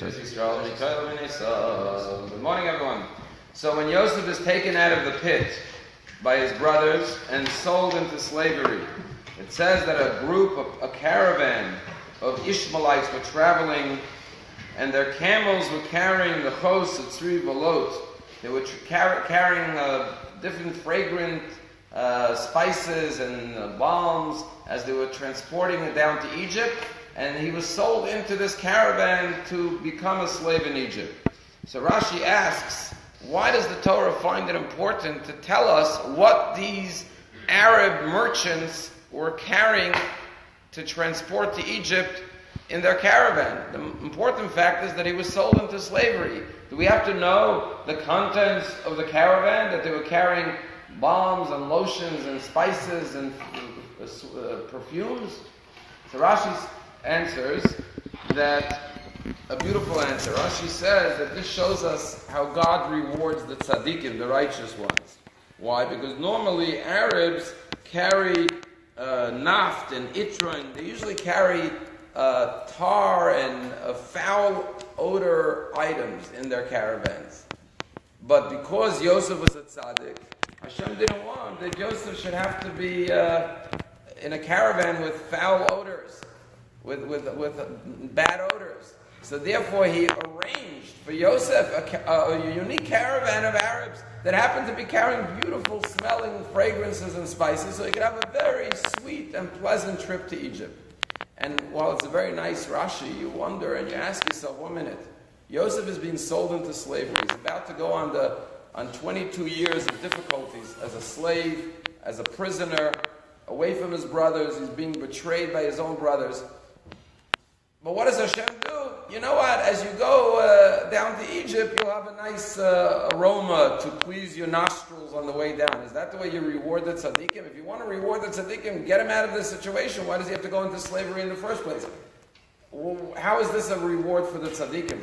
Good morning, everyone. So when Yosef is taken out of the pit by his brothers and sold into slavery, it says that a caravan of Ishmaelites were traveling, and their camels were carrying the chos of tzri volot. They were carrying different fragrant spices and balms as they were transporting it down to Egypt. And he was sold into this caravan to become a slave in Egypt. So Rashi asks, why does the Torah find it important to tell us what these Arab merchants were carrying to transport to Egypt in their caravan? The important fact is that he was sold into slavery. Do we have to know the contents of the caravan, that they were carrying balms and lotions and spices and perfumes? So Rashi answers that, a beautiful answer. Rashi says that this shows us how God rewards the tzaddikim, the righteous ones. Why? Because normally Arabs carry naft and itra, and they usually carry tar and foul odor items in their caravans. But because Yosef was a tzaddik, Hashem didn't want that Yosef should have to be in a caravan with foul odors, with bad odors. So therefore he arranged for Yosef a unique caravan of Arabs that happened to be carrying beautiful smelling fragrances and spices, so he could have a very sweet and pleasant trip to Egypt. And while it's a very nice Rashi, you wonder and you ask yourself, 1 minute, Yosef is being sold into slavery. He's about to go on 22 years of difficulties as a slave, as a prisoner, away from his brothers. He's being betrayed by his own brothers. But what does Hashem do? You know what? As you go down to Egypt, you'll have a nice aroma to please your nostrils on the way down. Is that the way you reward the tzaddikim? If you want to reward the tzaddikim, get him out of this situation. Why does he have to go into slavery in the first place? How is this a reward for the tzaddikim?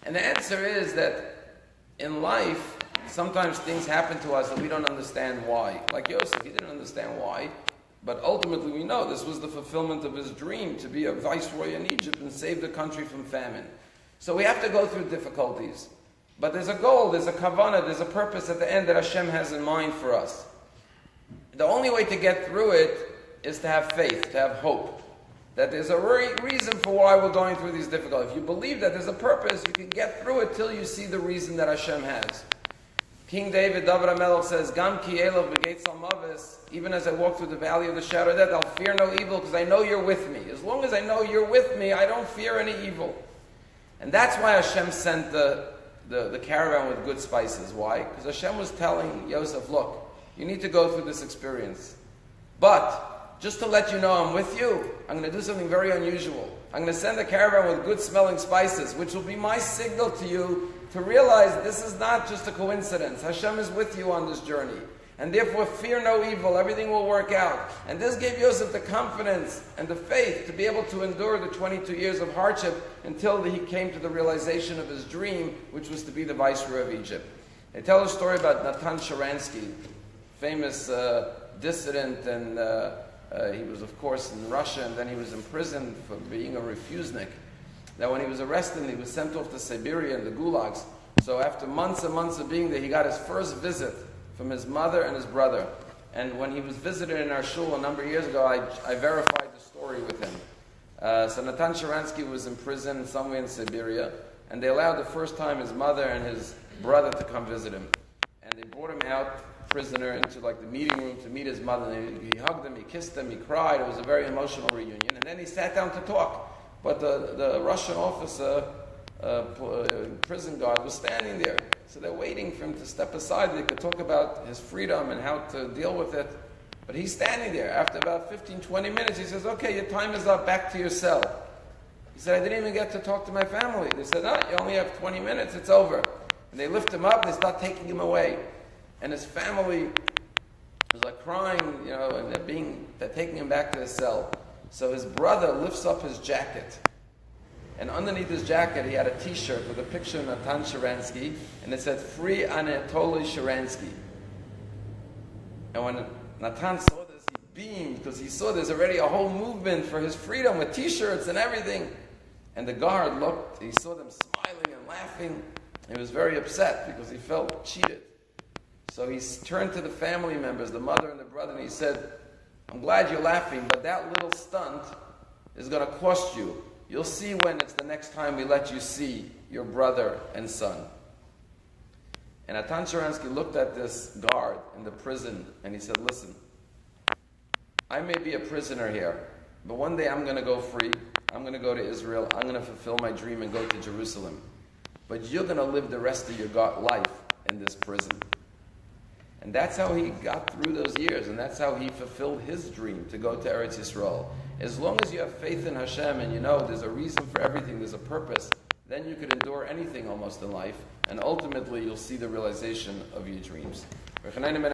And the answer is that in life, sometimes things happen to us and we don't understand why. Like Yosef, he didn't understand why. But ultimately we know this was the fulfillment of his dream to be a viceroy in Egypt and save the country from famine. So we have to go through difficulties. But there's a goal, there's a kavanah, there's a purpose at the end that Hashem has in mind for us. The only way to get through it is to have faith, to have hope. That there's a reason for why we're going through these difficulties. If you believe that there's a purpose, you can get through it till you see the reason that Hashem has. King David HaMelech says, Gam ki elov b'geitz al-mavis, even as I walk through the valley of the shadow of death, I'll fear no evil because I know you're with me. As long as I know you're with me, I don't fear any evil. And that's why Hashem sent the caravan with good spices. Why? Because Hashem was telling Yosef, look, you need to go through this experience. But, just to let you know I'm with you, I'm going to do something very unusual. I'm going to send a caravan with good smelling spices, which will be my signal to you to realize this is not just a coincidence. Hashem is with you on this journey. And therefore, fear no evil. Everything will work out. And this gave Yosef the confidence and the faith to be able to endure the 22 years of hardship until he came to the realization of his dream, which was to be the viceroy of Egypt. They tell a story about Natan Sharansky, famous dissident, and he was, of course, in Russia, and then he was imprisoned for being a refusnik. That when he was arrested, he was sent off to Siberia and the gulags. So after months and months of being there, he got his first visit from his mother and his brother. And when he was visited in our shul a number of years ago, I verified the story with him. So Natan Sharansky was in prison somewhere in Siberia, and they allowed the first time his mother and his brother to come visit him. And they brought him out, prisoner, into like the meeting room to meet his mother. And he hugged him, he kissed him, he cried. It was a very emotional reunion. And then he sat down to talk. But the Russian officer, prison guard, was standing there. So they're waiting for him to step aside. They could talk about his freedom and how to deal with it. But he's standing there. After about 15, 20 minutes, he says, okay, your time is up, back to your cell. He said, I didn't even get to talk to my family. They said, no, you only have 20 minutes, it's over. And they lift him up and they start taking him away. And his family was like crying, and they're taking him back to his cell. So his brother lifts up his jacket. And underneath his jacket, he had a t-shirt with a picture of Natan Sharansky, and it said, Free Anatoly Sharansky. And when Natan saw this, he beamed, because he saw there's already a whole movement for his freedom with t-shirts and everything. And the guard looked, he saw them smiling and laughing. He was very upset because he felt cheated. So he turned to the family members, the mother and the brother, and he said, I'm glad you're laughing, but that little stunt is going to cost you. You'll see when it's the next time we let you see your brother and son. And Natan Sharansky looked at this guard in the prison and he said, listen, I may be a prisoner here, but one day I'm going to go free. I'm going to go to Israel. I'm going to fulfill my dream and go to Jerusalem. But you're going to live the rest of your life in this prison. And that's how he got through those years, and that's how he fulfilled his dream to go to Eretz Yisrael. As long as you have faith in Hashem and you know there's a reason for everything, there's a purpose, then you could endure anything almost in life, and ultimately you'll see the realization of your dreams.